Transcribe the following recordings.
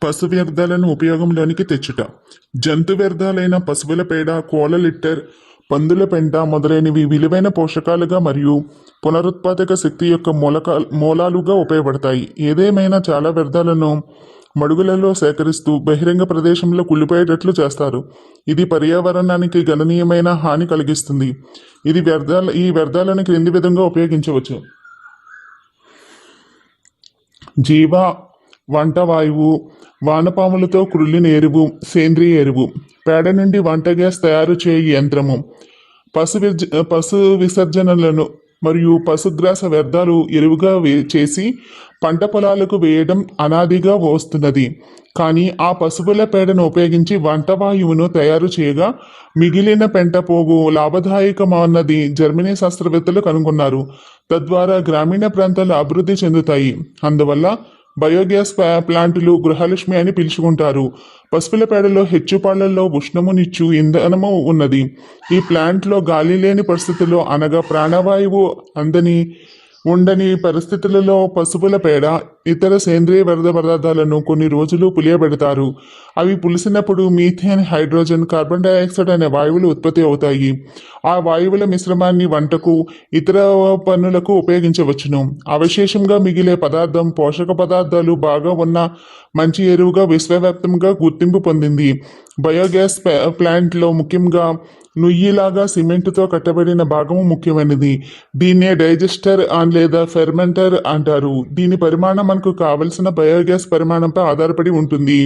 పశు వ్యర్థాలను ఉపయోగంలోనికి తెచ్చుట. జంతు వ్యర్థాలైన పశువుల పేడ, కోళ్ళ లిట్టర్, పందుల పెంట మొదలైనవి విలువైన పోషకాలుగా మరియు పునరుత్పాదక శక్తి యొక్క మూలాలుగా ఉపయోగపడతాయి. ఏదేమైనా చాలా వ్యర్థాలను మడుగులలో సేకరిస్తూ బహిరంగ ప్రదేశంలో కుళ్ళిపోయేటట్లు చేస్తారు. ఇది పర్యావరణానికి గణనీయమైన హాని కలిగిస్తుంది. ఈ వ్యర్థాలను క్రింది విధంగా ఉపయోగించవచ్చు. జీవ వంట వాయువు, వానపాములతో క్రుల్లిన ఎరువు, సేంద్రియ ఎరువు, పేడ నుండి వంట గ్యాస్ తయారు చేయు యంత్రము, పశు విసర్జనలను మరియు పశుగ్రాస వ్యర్థాలు ఎరువుగా చేసి పంట పొలాలకు వేయడం అనాదిగా వస్తున్నది. కానీ ఆ పశువుల పేడను ఉపయోగించి వంట వాయువును తయారు చేయగా మిగిలిన పెంట పోగు లాభదాయకమన్నది జర్మనీ శాస్త్రవేత్తలు కనుగొన్నారు. తద్వారా గ్రామీణ ప్రాంతాలు అభివృద్ధి చెందుతాయి. అందువల్ల బయోగ్యాస్ ప్లాంటులు గృహలక్ష్మి అని పిలుచుకుంటారు. పశువుల పేడలో హెచ్చుపాళ్లలో ఉష్ణమునిచ్చు ఇంధనము ఉన్నది. ఈ ప్లాంట్లో గాలి లేని పరిస్థితుల్లో, అనగా ప్రాణవాయువు ఉండని పరిస్థితులలో పశువుల పేడ, ఇతర సేంద్రియ వ్యర్థ పదార్థాలను కొన్ని రోజులు పులియబెడతారు. అవి పులిసినప్పుడు మీథేన్, హైడ్రోజన్, కార్బన్ డైఆక్సైడ్ అనే వాయువులు ఉత్పత్తి అవుతాయి. ఆ వాయువుల మిశ్రమాన్ని వంటకు, ఇతర పనులకు ఉపయోగించవచ్చును. అవశేషంగా మిగిలే పదార్థం పోషక పదార్థాలు బాగా ఉన్న మంచి ఎరువుగా విశ్వవ్యాప్తంగా గుర్తింపు పొందింది. బయోగ్యాస్ ప్లాంట్లో ముఖ్యంగా నుయ్యిలాగా సిమెంటుతో కట్టబడిన భాగము ముఖ్యమైనది. దీన్నే డైజెస్టర్ లేదా ఫెర్మెంటర్ అంటారు. దీని పరిమాణం మనకు కావలసిన బయోగ్యాస్ పరిమాణంపై ఆధారపడి ఉంటుంది.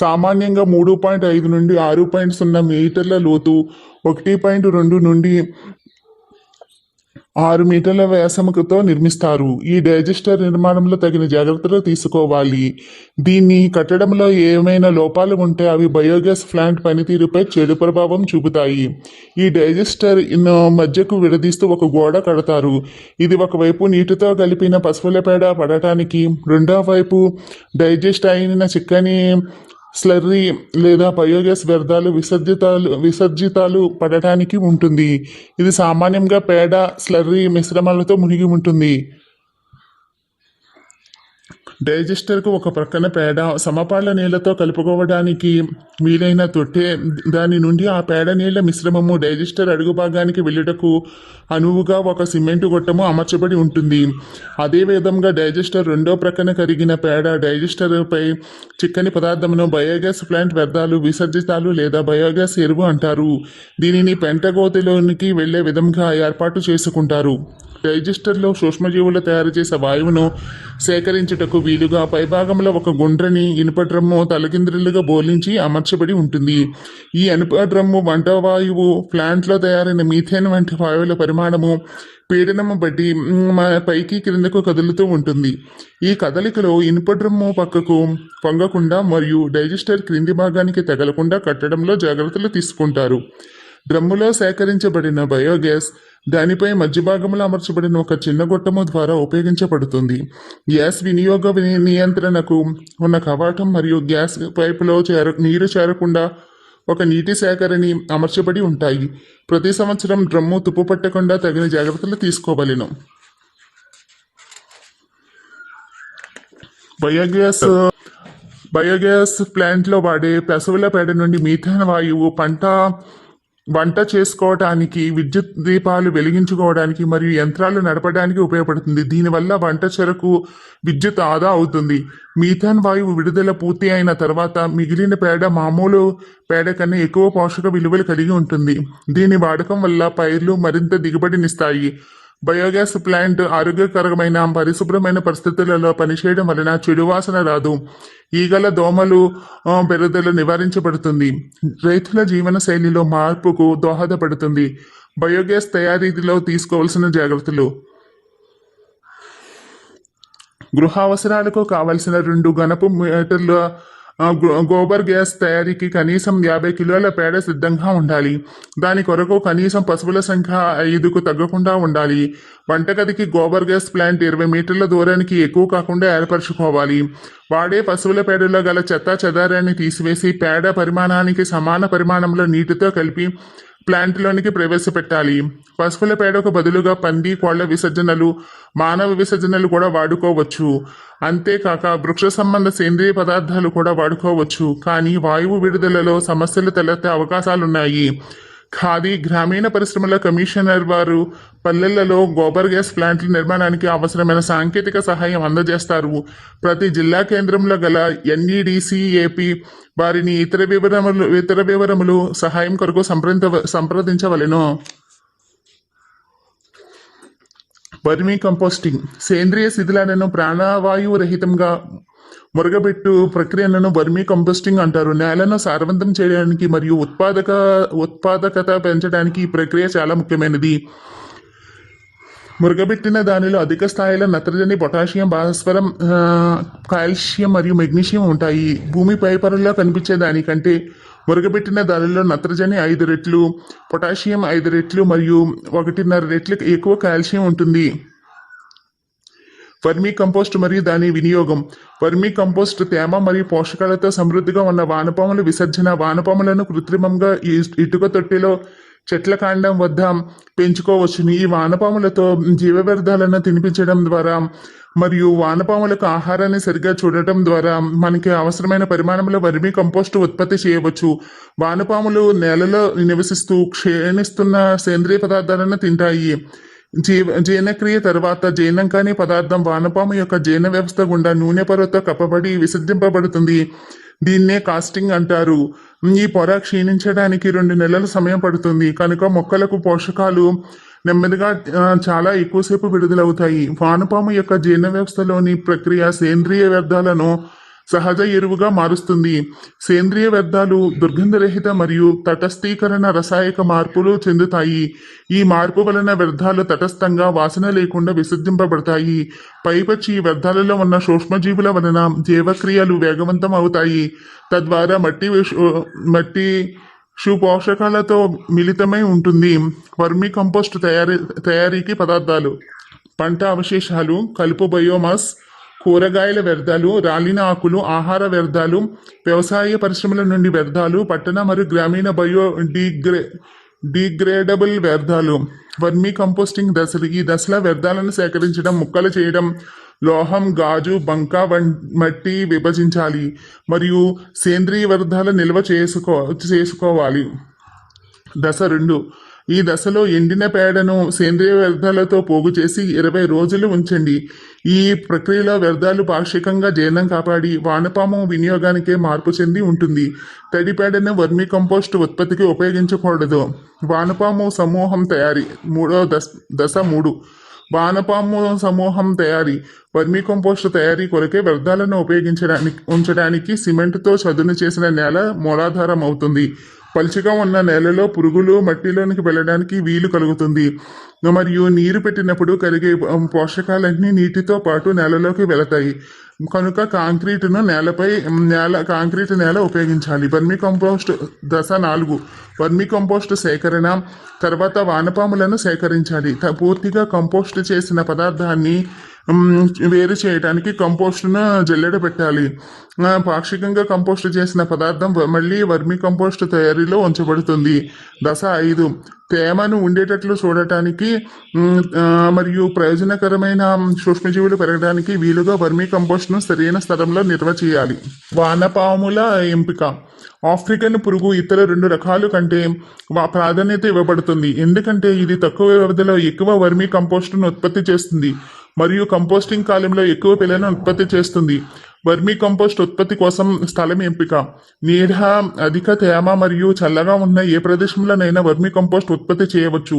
సామాన్యంగా 3.5 నుండి 6.0 మీటర్ల లోతు, 1.2 నుండి 6 మీటర్ల వ్యాసముతో నిర్మిస్తారు. ఈ డైజెస్టర్ నిర్మాణంలో తగిన జాగ్రత్తలు తీసుకోవాలి. దీన్ని కట్టడంలో ఏమైనా లోపాలు ఉంటే అవి బయోగ్యాస్ ప్లాంట్ పనితీరుపై చెడు ప్రభావం చూపుతాయి. ఈ డైజెస్టర్ మధ్యకు విడదీస్తూ ఒక గోడ కడతారు. ఇది ఒకవైపు నీటితో కలిపిన పశువుల పేడ పడటానికి, రెండో వైపు డైజెస్ట్ అయిన చిక్కని స్లర్రీ లేదా బయోగ్యాస్ వ్యర్థాలు విసర్జితాలు పడటానికి ఉంటుంది. ఇది సామాన్యంగా పేడ, స్లర్రీ మిశ్రమాలతో మునిగి ఉంటుంది. డైజెస్టర్కు ఒక ప్రక్కన పేడ సమపాళ్ల నీళ్లతో కలుపుకోవడానికి వీలైన తొట్టె, దాని నుండి ఆ పేడ నీళ్ల మిశ్రమము డైజెస్టర్ అడుగు భాగానికి వెళ్ళుటకు అనువుగా ఒక సిమెంటు గొట్టము అమర్చబడి ఉంటుంది. అదేవిధంగా డైజెస్టర్ రెండో ప్రక్కన కరిగిన పేడ డైజెస్టర్పై చిక్కని పదార్థమును బయోగ్యాస్ ప్లాంట్ వ్యర్థాలు, విసర్జితాలు లేదా బయోగ్యాస్ ఎరువు అంటారు. దీనిని పెంటగోతిలోనికి వెళ్లే విధంగా ఏర్పాటు చేసుకుంటారు. డైజెస్టర్లో సూక్ష్మజీవులు తయారు చేసే వాయువును సేకరించుటకు వీలుగా పైభాగంలో ఒక గుండ్రని ఇనుప డ్రమ్ము తలకిందులుగా బోర్లించి అమర్చబడి ఉంటుంది. ఈ ఇనుప డ్రమ్ము వంట వాయువు, ప్లాంట్లో తయారైన మీథేన్ వంటి వాయువుల పరిమాణము, పీడనము బట్టి పైకి క్రిందకు కదులుతూ ఉంటుంది. ఈ కదలికలో ఇనుప డ్రమ్ము పక్కకు పొంగకుండా మరియు డైజెస్టర్ క్రింది భాగానికి తగలకుండా కట్టడంలో జాగ్రత్తలు తీసుకుంటారు. డ్రమ్ములో సేకరించబడిన బయోగ్యాస్ దానిపై మధ్య భాగంలో అమర్చబడిన ఒక చిన్న గొట్టము ద్వారా ఉపయోగించబడుతుంది. గ్యాస్ వినియోగ నియంత్రణకు ఉన్న కవాటం మరియు గ్యాస్ పైపులో నీరు చేరకుండా ఒక నీటి సేకరణి అమర్చబడి ఉంటాయి. ప్రతి సంవత్సరం డ్రమ్ము తుప్పు పట్టకుండా తగిన జాగ్రత్తలు తీసుకోవలెను. బయోగ్యాస్ ప్లాంట్లో వాడే పశువుల పేడ నుండి మీథేన్ వాయువు వంట చేసుకోవడానికి, విద్యుత్ దీపాలు వెలిగించుకోవడానికి మరియు యంత్రాలు నడపడానికి ఉపయోగపడుతుంది. దీనివల్ల వంట చెరకు విద్యుత్ ఆదా అవుతుంది. మీథాన్ వాయువు విడుదల పూర్తి అయిన తర్వాత మిగిలిన పేడ మామూలు పేడ కన్నా ఎక్కువ పోషక విలువలు కలిగి ఉంటుంది. దీని వాడకం వల్ల పైర్లు మరింత దిగుబడినిస్తాయి. బయోగ్యాస్ ప్లాంట్ ఆరోగ్యకరమైన, పరిశుభ్రమైన పరిస్థితులలో పనిచేయడం వలన చెడు వాసన రాదు. ఈగల, దోమలు బెరుదలు నివారించబడుతుంది. రైతుల జీవన శైలిలో మార్పుకు దోహదపడుతుంది. బయోగ్యాస్ తయారీలో తీసుకోవాల్సిన జాగ్రత్తలు: గృహ అవసరాలకు కావలసిన 2 ఘనపు మీటర్ల గోబర్ గ్యాస్ తయారీకి కనీసం 50 కిలోల పేడ సిద్ధంగా ఉండాలి. దాని కొరకు కనీసం పశువుల సంఖ్య 5కు తగ్గకుండా ఉండాలి. వంటగదికి గోబర్ గ్యాస్ ప్లాంట్ 20 మీటర్ల దూరానికి ఎక్కువ కాకుండా ఏర్పరచుకోవాలి. వాడే పశువుల పేడలో గల చెత్త చెదారాన్ని తీసివేసి పేడ పరిమాణానికి సమాన పరిమాణంలో నీటితో కలిపి ప్లాంట్లోనికి ప్రవేశపెట్టాలి. పశువుల పేడకు బదులుగా పంది, కోళ్ల విసర్జనలు, మానవ విసర్జనలు కూడా వాడుకోవచ్చు. అంతేకాక వృక్ష సంబంధ సేంద్రియ పదార్థాలు కూడా వాడుకోవచ్చు. కానీ వాయువు విడుదలలో సమస్యలు తలెత్తే అవకాశాలున్నాయి. ఖాదీ గ్రామీణ పరిశ్రమల కమిషనర్ వారు పల్లెలలో గోబర్ గ్యాస్ ప్లాంట్ల నిర్మాణానికి అవసరమైన సాంకేతిక సహాయం అందజేస్తారు. ప్రతి జిల్లా కేంద్రంలో గల ఎన్ఈడిసిఏపి వారిని ఇతర వివరములు సహాయం కొరకు సంప్రదించవలెను. వర్మీ కంపోస్టింగ్ సేంద్రియ శిథిలాలను ప్రాణవాయువు రహితంగా మురగబెట్టు ప్రక్రియను వర్మీ కంపోస్టింగ్ అంటారు. నేలను సారవంతం చేయడానికి మరియు ఉత్పాదకత పెంచడానికి ఈ ప్రక్రియ చాలా ముఖ్యమైనది. మురగబెట్టిన దానిలో అధిక స్థాయిలో నత్రజని, పొటాషియం, భాస్వరం, కాల్షియం మరియు మెగ్నీషియం ఉంటాయి. భూమి పైపొరలో కనిపించే దానికంటే మురగబెట్టిన దానిలో నత్రజని 5 రెట్లు, పొటాషియం 5 రెట్లు మరియు 1.5 రెట్లు ఎక్కువ కాల్షియం ఉంటుంది. వర్మీ కంపోస్ట్ మరియు దాని వినియోగం. వర్మీ కంపోస్ట్ తేమ మరియు పోషకాలతో సమృద్ధిగా ఉన్న వానపాముల విసర్జన. వానపాములను కృత్రిమంగా ఇటుక తొట్టిలో చెట్ల కాండం వద్ద పెంచుకోవచ్చును. ఈ వానపాములతో జీవ వ్యర్థాలను తినిపించడం ద్వారా మరియు వానపాములకు ఆహారాన్ని సరిగ్గా చూడటం ద్వారా మనకి అవసరమైన పరిమాణంలో వర్మీ కంపోస్ట్ ఉత్పత్తి చేయవచ్చు. వానపాములు నేలలో నివసిస్తూ క్షీణిస్తున్న సేంద్రియ పదార్థాలను తింటాయి. జీర్ణక్రియ తర్వాత జీర్ణం కాని పదార్థం వానపాము యొక్క జీర్ణ వ్యవస్థ గుండా నూనె పొరతో కప్పబడి విసర్జింపబడుతుంది. దీన్నే కాస్టింగ్ అంటారు. ఈ పొర క్షీణించడానికి 2 నెలల సమయం పడుతుంది. కనుక మొక్కలకు పోషకాలు నెమ్మదిగా చాలా ఎక్కువసేపు విడుదలవుతాయి. వానపాము యొక్క జీర్ణ వ్యవస్థలోని ప్రక్రియ సేంద్రియ వ్యర్థాలను సహజ ఎరువుగా మారుస్తుంది. సేంద్రియ వ్యర్థాలు దుర్గంధరహిత మరియు తటస్థీకరణ రసాయక మార్పులు చెందుతాయి. ఈ మార్పు వలన వ్యర్థాలు తటస్థంగా వాసన లేకుండా విసర్జింపబడతాయి. పైపచ్చి ఈ వ్యర్థాలలో ఉన్న సూక్ష్మజీవుల వలన జీవక్రియలు వేగవంతం అవుతాయి. తద్వారా మట్టి పోషకాలతో మిళితమై ఉంటుంది. వర్మీ కంపోస్ట్ తయారీకి పదార్థాలు: పంట అవశేషాలు, కలుపు బయోమాస్, కూరగాయల వ్యర్థాలు, రాలిన ఆకులు, ఆహార వ్యర్థాలు, వ్యవసాయ పరిశ్రమల నుండి వ్యర్థాలు, పట్టణ మరియు గ్రామీణ డిగ్రేడబుల్ వ్యర్థాలు. వర్మీ కంపోస్టింగ్ దశలు. ఈ దశలో వ్యర్థాలను సేకరించడం, ముక్కలు చేయడం, లోహం, గాజు, బంక మట్టి విభజించాలి మరియు సేంద్రియ వ్యర్థాల నిల్వ చేసుకోవాలి. దశ 2. ఈ దశలో ఎండిన పేడను సేంద్రియ వ్యర్థాలతో పోగు చేసి 20 రోజులు ఉంచండి. ఈ ప్రక్రియలో వ్యర్థాలు పాక్షికంగా జీర్ణం కాపాడి వానపాము వినియోగానికే మార్పు చెంది ఉంటుంది. తడి పేడను వర్మీ కంపోస్ట్ ఉత్పత్తికి ఉపయోగించకూడదు. వానపాము సమూహం తయారీ. దశ 3. వానపాము సమూహం తయారీ. వర్మీ కంపోస్ట్ తయారీ కొరకే వ్యర్థాలను ఉంచడానికి సిమెంట్తో చదును చేసిన నేల మూలాధారం అవుతుంది. పలుచగా ఉన్న నేలలో పురుగులు మట్టిలోనికి వెళ్ళడానికి వీలు కలుగుతుంది మరియు నీరు పెట్టినప్పుడు కరిగే పోషకాలన్నీ నీటితో పాటు నేలలోకి వెళతాయి. కనుక కాంక్రీట్ నేల ఉపయోగించాలి. Vermi compost. దశ 4. వర్మీ కంపోస్ట్ సేకరణ. తర్వాత వానపాములను సేకరించాలి. పూర్తిగా కంపోస్ట్ చేసిన పదార్థాన్ని వేరు చేయడానికి కంపోస్టును జల్లెడ పెట్టాలి. పాక్షికంగా కంపోస్ట్ చేసిన పదార్థం మళ్ళీ వర్మీ కంపోస్ట్ తయారీలో ఉంచబడుతుంది. దశ 5. తేమను ఉండేటట్లు చూడటానికి మరియు ప్రయోజనకరమైన సూక్ష్మజీవులు పెరగడానికి వీలుగా వర్మీ కంపోస్ట్ను సరైన స్థలంలో నిల్వ చేయాలి. వానపాముల ఎంపిక. ఆఫ్రికన్ పురుగు ఇతర 2 రకాల కంటే ప్రాధాన్యత ఇవ్వబడుతుంది. ఎందుకంటే ఇది తక్కువ వ్యవధిలో ఎక్కువ వర్మీ కంపోస్టును ఉత్పత్తి చేస్తుంది మరియు కంపోస్టింగ్ కాలంలో ఎక్కువ పిల్లను ఉత్పత్తి చేస్తుంది. వర్మీ కంపోస్ట్ ఉత్పత్తి కోసం స్థలం ఎంపిక. నీడ, అధిక తేమ మరియు చల్లగా ఉన్న ఏ ప్రదేశంలోనైనా వర్మీ కంపోస్ట్ ఉత్పత్తి చేయవచ్చు.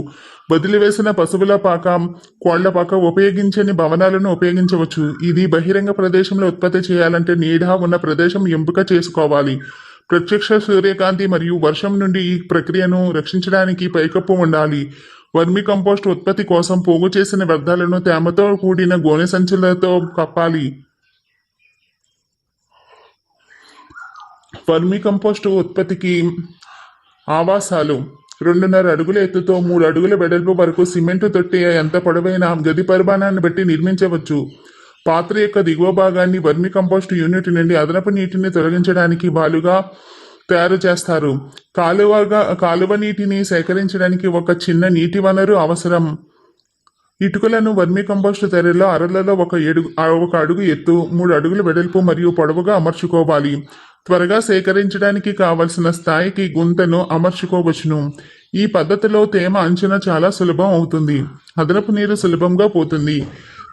వదిలివేసిన పశువుల పాక, కోళ్ల పాక, ఉపయోగించని భవనాలను ఉపయోగించవచ్చు. ఇది బహిరంగ ప్రదేశంలో ఉత్పత్తి చేయాలంటే నీడ ఉన్న ప్రదేశం ఎంపిక చేసుకోవాలి. ప్రత్యక్ష సూర్యకాంతి మరియు వర్షం నుండి ఈ ప్రక్రియను రక్షించడానికి పైకప్పు ఉండాలి. వర్మీ కంపోస్ట్ ఉత్పత్తి కోసం పోగు చేసిన వ్యర్థాలను తేమతో కూడిన గోనె సంచులతో కప్పాలి. వర్మీ కంపోస్ట్ ఉత్పత్తికి ఆవాసాలు. 2.5 అడుగుల ఎత్తుతో 3 అడుగుల వెడల్పు వరకు సిమెంటు తొట్టి ఎంత పొడవైన గది పరిమాణాన్ని బట్టి నిర్మించవచ్చు. పాత్ర యొక్క దిగువ భాగాన్ని వర్మీ కంపోస్ట్ యూనిట్ నుండి అదనపు నీటిని తొలగించడానికి వాలుగా తయారు చేస్తారు. కాలువ నీటిని సేకరించడానికి ఒక చిన్న నీటి వనరు అవసరం. ఇటుకలను వర్మీ కంపోస్ట్ తెరలో అరలలో ఒక అడుగు ఎత్తు 3 అడుగుల వెడల్పు మరియు పొడవుగా అమర్చుకోవాలి. త్వరగా సేకరించడానికి కావలసిన స్థాయికి గుంతను అమర్చుకోవచ్చును. ఈ పద్ధతిలో తేమ అంచనా చాలా సులభం అవుతుంది. అదనపు నీరు సులభంగా పోతుంది.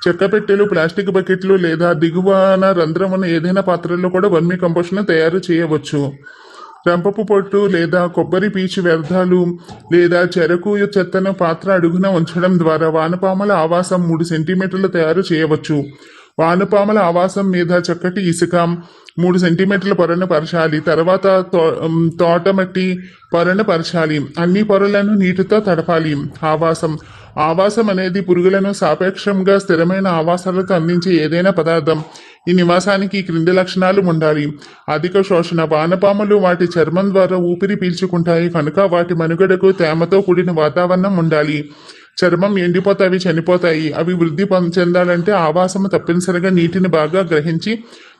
చెక్క పెట్టెలు, ప్లాస్టిక్ బకెట్లు లేదా దిగువన రంధ్రం ఉన్న ఏదైనా పాత్రల్లో కూడా వర్మీ కంపోస్ట్ను తయారు చేయవచ్చు. రంపపు పొట్టు లేదా కొబ్బరి పీచు వ్యర్థాలు లేదా చెరకు చెత్తను పాత్ర అడుగున ఉంచడం ద్వారా వానపాముల ఆవాసం 3 సెంటీమీటర్లు తయారు చేయవచ్చు. వానపాముల ఆవాసం మీద చక్కటి ఇసుక 3 సెంటీమీటర్ల పొరను పరచాలి. తర్వాత తోటమట్టి పొరను పరచాలి. అన్ని పొరలను నీటితో తడపాలి. ఆవాసం అనేది పురుగులను సాపేక్షంగా స్థిరమైన ఆవాసాలతో అందించే ఏదైనా పదార్థం. ఈ నివాసానికి క్రింది లక్షణాలు ఉండాలి. అధిక శోషణ. వానపాములు వాటి చర్మం ద్వారా ఊపిరి పీల్చుకుంటాయి కనుక వాటి మనుగడకు తేమతో కూడిన వాతావరణం ఉండాలి. చర్మం ఎండిపోతే అవి చనిపోతాయి. అవి వృద్ధి చెందాలంటే ఆవాసము తప్పనిసరిగా నీటిని బాగా గ్రహించి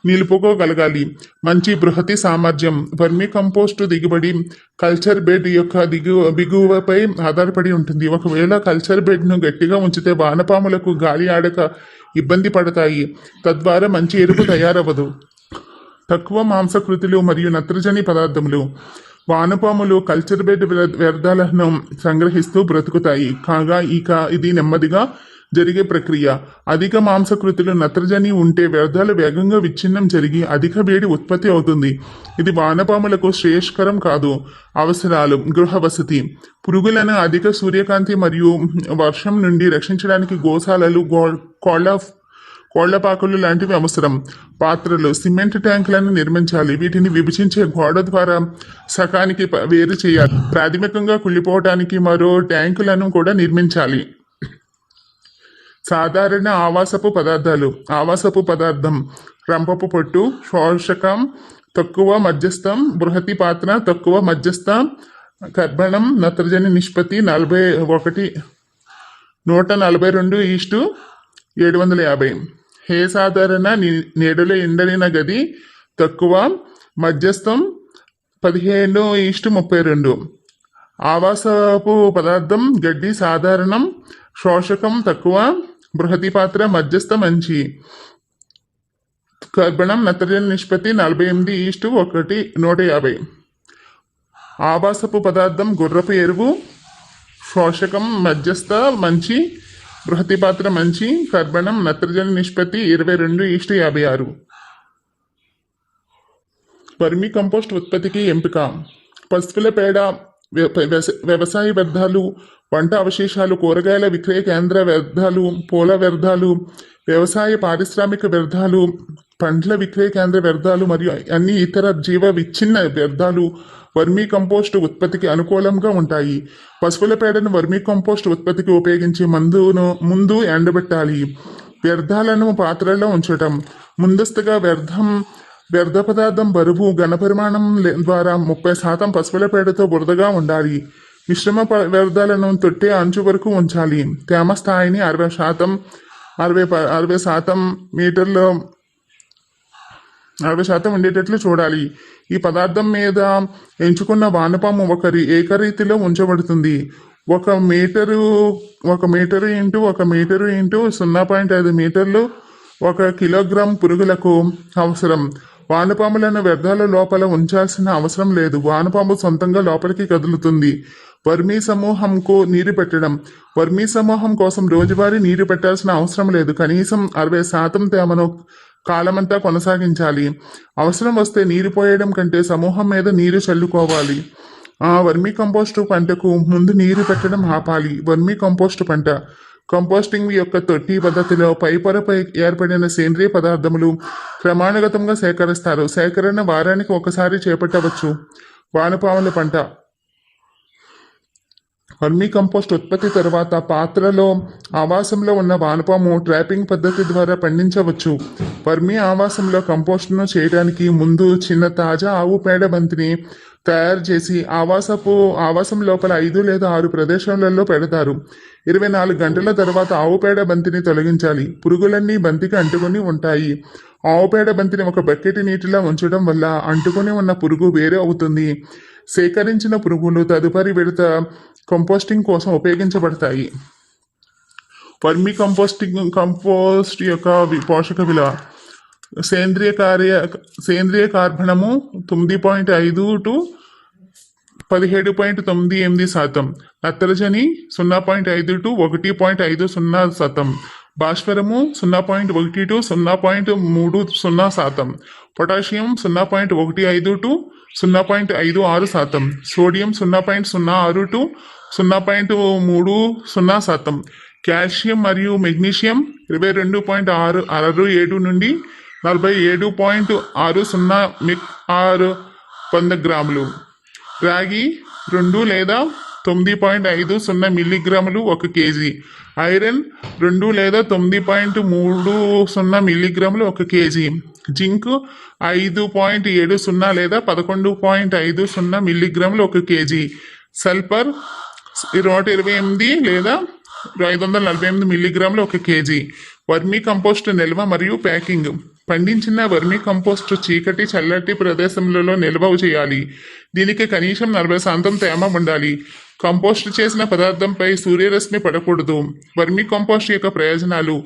నిలుపుకోగలగాలి. మంచి బృహతి సామర్థ్యం. వర్మీ కంపోస్టు దిగుబడి కల్చర్ బెడ్ యొక్క బిగువపై ఆధారపడి ఉంటుంది. ఒకవేళ కల్చర్ బెడ్ను గట్టిగా ఉంచితే వానపాములకు గాలి ఆడక ఇబ్బంది పడతాయి. తద్వారా మంచి ఎరుపు తయారవ్వదు. తక్కువ మాంసకృతులు మరియు నత్రజని పదార్థములు. వానపాములు కల్చర్ బెడ్ వ్యర్థాలను సంగ్రహిస్తూ బ్రతుకుతాయి. కాగా ఇది నెమ్మదిగా జరిగే ప్రక్రియ. అధిక మాంసకృతులు నత్రజని ఉంటే వ్యర్థాలు వేగంగా విచ్ఛిన్నం జరిగి అధిక వేడి ఉత్పత్తి అవుతుంది. ఇది వానపాములకు శ్రేయస్కరం కాదు. అవసరాలు: గృహ వసతి. పురుగులను అధిక సూర్యకాంతి మరియు వర్షం నుండి రక్షించడానికి గోశాలలు, కోళ్లపాకులు లాంటివి అవసరం. పాత్రలు: సిమెంట్ ట్యాంకులను నిర్మించాలి. వీటిని విభజించే గోడ ద్వారా సకానికి వేరు చేయాలి. ప్రాథమికంగా కుళ్ళిపోవటానికి మరో ట్యాంకులను కూడా నిర్మించాలి. సాధారణ ఆవాసపు పదార్థం: రంపపు పొట్టు, శోషకం తక్కువ మధ్యస్థం, బృహతి పాత్ర తక్కువ మధ్యస్థ, కర్బనం నత్రజని నిష్పత్తి 142:750. హే సాధారణ నీడలో ఎండలిన గది తక్కువ మధ్యస్థం 15:32. ఆవాసపు పదార్థం: గడ్డి సాధారణం, శోషకం తక్కువ, బృహతి పాత్ర మధ్యస్థ మంచి, కర్బనం నత్రజని నిష్పత్తి 48:150. ఆవాసపు పదార్థం: గుర్రపు ఎరువు, శోషకం మధ్యస్థ మంచి, బృహతి పాత్ర మంచి, కర్బనం నత్రజని నిష్పత్తి 22:56. వర్మీ కంపోస్ట్ ఉత్పత్తికి ఎంపిక: పశువుల పేడ, వ్యవసాయ వ్యర్థాలు, వంట అవశేషాలు, కూరగాయల విక్రయ కేంద్ర వ్యర్థాలు, పూల వ్యర్థాలు, వ్యవసాయ పారిశ్రామిక వ్యర్థాలు, పండ్ల విక్రయ కేంద్ర వ్యర్థాలు మరియు అన్ని ఇతర జీవ విచ్ఛిన్న వ్యర్థాలు వర్మీ కంపోస్ట్ ఉత్పత్తికి అనుకూలంగా ఉంటాయి. పశువుల పేడను వర్మీ కంపోస్ట్ ఉత్పత్తికి ఉపయోగించే ముందు ఎండబెట్టాలి. వ్యర్థాలను పాత్రలో ఉంచటం: ముందస్తుగా వ్యర్థ పదార్థం బరువు ఘనపరిమాణం ద్వారా 30% పశువుల పేడతో బురదగా ఉండాలి. మిశ్రమ వ్యర్థాలను తొట్టే అంచు వరకు ఉంచాలి. తేమ స్థాయిని 60% ఉండేటట్లు చూడాలి. ఈ పదార్థం మీద ఎంచుకున్న వానపాము ఏకరీతిలో ఉంచబడుతుంది. 1 మీటరు ఇంటూ 0.5 మీటర్లు 1 కిలోగ్రాం పురుగులకు అవసరం. వానపాములను వ్యర్థాల లోపల ఉంచాల్సిన అవసరం లేదు. వానపాము సొంతంగా లోపలికి కదులుతుంది. వర్మీ సమూహంకు నీరు పెట్టడం: వర్మీ సమూహం కోసం రోజువారీ నీరు పెట్టాల్సిన అవసరం లేదు. కనీసం 60% తేమను కాలమంతా కొనసాగించాలి. అవసరం వస్తే నీరు పోయడం కంటే సమూహం మీద నీరు చల్లుకోవాలి. వర్మీ కంపోస్టు పంటకు ముందు నీరు పెట్టడం ఆపాలి. వర్మీ కంపోస్టు పంట కంపోస్టింగ్ యొక్క తొట్టి పద్ధతిలో పైపొరపై ఏర్పడిన సేంద్రియ పదార్థములు క్రమానుగతంగా సేకరిస్తారు. సేకరణ వారానికి ఒకసారి చేపట్టవచ్చు. వానపాముల పంట: వర్మీ కంపోస్ట్ ఉత్పత్తి తర్వాత పాత్రలో ఆవాసంలో ఉన్న వానపాము ట్రాపింగ్ పద్ధతి ద్వారా పండించవచ్చు. వర్మీ ఆవాసంలో కంపోస్టును చేయడానికి ముందు చిన్న తాజా ఆవు పేడ బంతిని తయారు చేసి ఆవాసం లోపల 5 లేదా 6 ప్రదేశాలలో పెడతారు. 24 గంటల తర్వాత ఆవు పేడ బంతిని తొలగించాలి. పురుగులన్నీ బంతికి అంటుకొని ఉంటాయి. ఆవు పేడ బంతిని ఒక బకెట్ నీటిలో ఉంచడం వల్ల అంటుకొని ఉన్న పురుగు వేరే అవుతుంది. సేకరించిన పురుగులు తదుపరి విడత కంపోస్టింగ్ కోసం ఉపయోగించబడతాయి. వర్మీ కంపోస్ట్ యొక్క పోషక విలువ సేంద్రియ కార్బనము 9.5 to 17.98%, నత్రజని 0.5 to 1.50%, భాస్వరము 0.1 to 0.30%, potassium 0.15 to 0.56%, sodium 0.06 to 0.30%, calcium మరియు మెగ్నీషియం 22.67 నుండి 47.60 100 గ్రాములు, రాగి 2 లేదా 9.50 మిల్లీగ్రాములు 1 కేజీ, ఐరన్ 2 లేదా 9.30 మిల్లీగ్రాములు 1 కేజీ, జింక్ 5.70 లేదా 11.50 మిల్లీగ్రాములు 1 కేజీ, సల్ఫర్ 128 లేదా 548 మిల్లీగ్రాములు 1 కేజీ. వర్మీ కంపోస్ట్ నిల్వ మరియు ప్యాకింగ్. పండించిన వర్మీ కంపోస్ట్ చీకటి చల్లటి ప్రదేశంలో నిల్వ చేయాలి. దీనికి కనీసం 40% తేమ ఉండాలి. కంపోస్ట్ చేసిన పదార్థంపై సూర్యరశ్మి పడకూడదు. వర్మీ కంపోస్ట్ యొక్క ప్రయోజనాలు.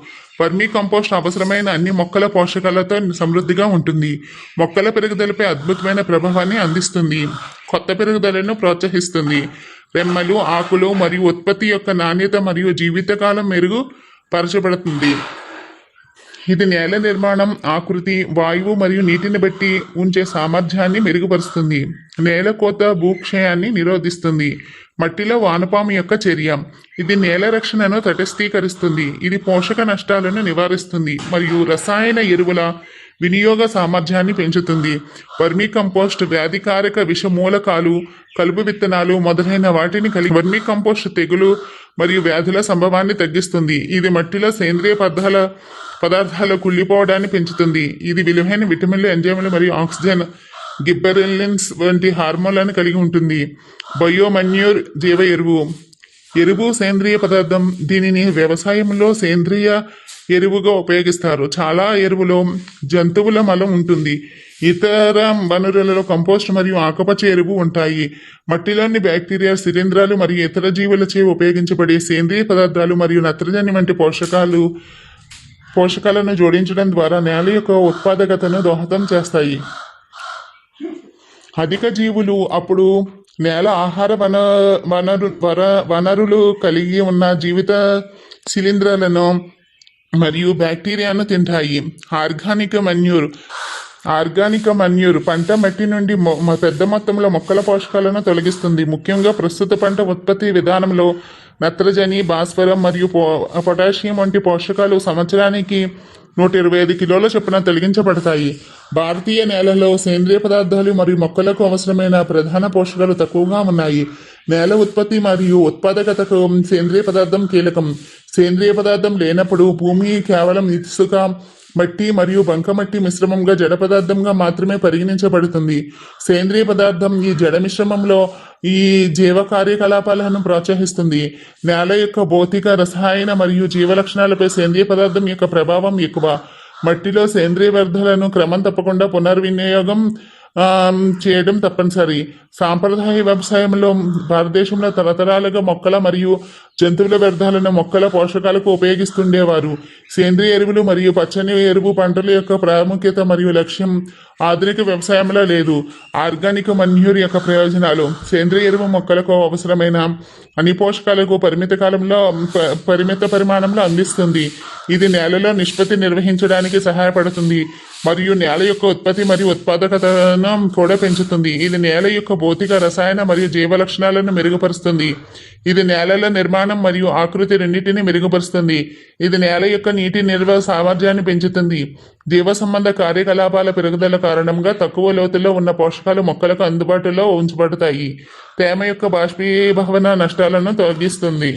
వర్మీ కంపోస్ట్ అవసరమైన అన్ని మొక్కల పోషకాలతో సమృద్ధిగా ఉంటుంది. మొక్కల పెరుగుదలపై అద్భుతమైన ప్రభావాన్ని అందిస్తుంది. కొత్త పెరుగుదలను ప్రోత్సహిస్తుంది. రెమ్మలు, ఆకులు మరియు ఉత్పత్తి యొక్క నాణ్యత మరియు జీవితకాలం మెరుగుపరచబడుతుంది. ఇది నేల నిర్మాణం, ఆకృతి, వాయువు మరియు నీటిని బట్టి ఉంచే సామర్థ్యాన్ని మెరుగుపరుస్తుంది. నేల కోత, భూక్షయాన్ని నిరోధిస్తుంది. మట్టిలో వానపాము యొక్క చర్య. ఇది నేల రక్షణను తటస్థీకరిస్తుంది. ఇది పోషక నష్టాలను నివారిస్తుంది మరియు రసాయన ఎరువుల వినియోగ సామర్థ్యాన్ని పెంచుతుంది. వర్మీ కంపోస్ట్ వ్యాధికారక విషమూలకాలు, కలుపు విత్తనాలు మొదలైన వాటిని కలిగి వర్మీ కంపోస్ట్ తెగులు మరియు వ్యాధుల సంభవాన్ని తగ్గిస్తుంది. ఇది మట్టిలో సేంద్రియ పదార్థాలు కుళ్ళిపోవడాన్ని పెంచుతుంది. ఇది విలువైన విటమిన్లు, ఎంజైమ్లు మరియు ఆక్సిజన్, గిబ్బెరెలిన్స్ వంటి హార్మోన్లను కలిగి ఉంటుంది. బయోమన్యూర్ జీవ ఎరువు సేంద్రియ పదార్థం. దీనిని వ్యవసాయంలో సేంద్రియ ఎరువుగా ఉపయోగిస్తారు. చాలా ఎరువులో జంతువుల మలం ఉంటుంది. ఇతర వనరులలో కంపోస్ట్ మరియు ఆకుపచ్చ ఎరువు ఉంటాయి. మట్టిలోని బ్యాక్టీరియా, శిలీంధ్రాలు మరియు ఇతర జీవులచే ఉపయోగించబడే సేంద్రియ పదార్థాలు మరియు నత్రజని వంటి పోషకాలను జోడించడం ద్వారా నేల యొక్క ఉత్పాదకతను దోహదం చేస్తాయి. అధిక జీవులు అప్పుడు నేల ఆహార వనరులు కలిగి ఉన్న జీవిత శిలీంధ్రాలను మరియు బ్యాక్టీరియాను తింటాయి. ఆర్గానిక్ మన్యూర్ పంట మట్టి నుండి పెద్ద మొత్తంలో మొక్కల పోషకాలను తొలగిస్తుంది. ముఖ్యంగా ప్రస్తుత పంట ఉత్పత్తి విధానంలో నత్రజని, భాస్వరం మరియు పొటాషియం వంటి పోషకాలు సంవత్సరానికి 125 కిలోల చొప్పున తొలగించబడతాయి. భారతీయ నేలలో సేంద్రియ పదార్థాలు మరియు మొక్కలకు అవసరమైన ప్రధాన పోషకాలు తక్కువగా ఉన్నాయి. నేల ఉత్పత్తి మరియు ఉత్పాదకతకు సేంద్రియ పదార్థం కీలకం. సేంద్రియ పదార్థం లేనప్పుడు భూమి కేవలం ఇసుక, మట్టి మరియు బంకమట్టి మిశ్రమంగా జడ పదార్థంగా మాత్రమే పరిగణించబడుతుంది. సేంద్రియ పదార్థం ఈ జడ మిశ్రమంలో ఈ జీవ కార్యకలాపాలను ప్రోత్సహిస్తుంది. నేల యొక్క భౌతిక, రసాయన మరియు జీవ లక్షణాలపై సేంద్రియ పదార్థం యొక్క ప్రభావం ఎక్కువ. మట్టిలో సేంద్రియ వ్యర్థాలను క్రమం తప్పకుండా పునర్వినియోగం చేయడం తప్పనిసరి. సాంప్రదాయ వ్యవసాయంలో భారతదేశంలో తరతరాలుగా మొక్కల మరియు జంతువుల వ్యర్థాలను మొక్కల పోషకాలకు ఉపయోగిస్తుండేవారు. సేంద్రియ ఎరువులు మరియు పచ్చని ఎరువు పంటల యొక్క ప్రాముఖ్యత మరియు లక్ష్యం ఆధునిక వ్యవసాయంలో లేదు. ఆర్గానిక్ మన్యూర్ యొక్క ప్రయోజనాలు. సేంద్రియ ఎరువు మొక్కలకు అవసరమైన అన్ని పోషకాలకు పరిమిత పరిమాణంలో అందిస్తుంది. ఇది నేలలో నిష్పత్తి నిర్వహించడానికి సహాయపడుతుంది మరియు నేల యొక్క ఉత్పత్తి మరియు ఉత్పాదకతను కూడా పెంచుతుంది. ఇది నేల యొక్క భౌతిక, రసాయన మరియు జీవ లక్షణాలను మెరుగుపరుస్తుంది. ఇది నేలల నిర్మాణం మరియు ఆకృతి రెండింటినీ మెరుగుపరుస్తుంది. ఇది నేల యొక్క నీటి నిల్వ సామర్థ్యాన్ని పెంచుతుంది. జీవ సంబంధ కార్యకలాపాల పెరుగుదల కారణంగా తక్కువ లోతులో ఉన్న పోషకాలు మొక్కలకు అందుబాటులో ఉంచబడతాయి. తేమ యొక్క బాష్పీభవన నష్టాలను తొలగిస్తుంది.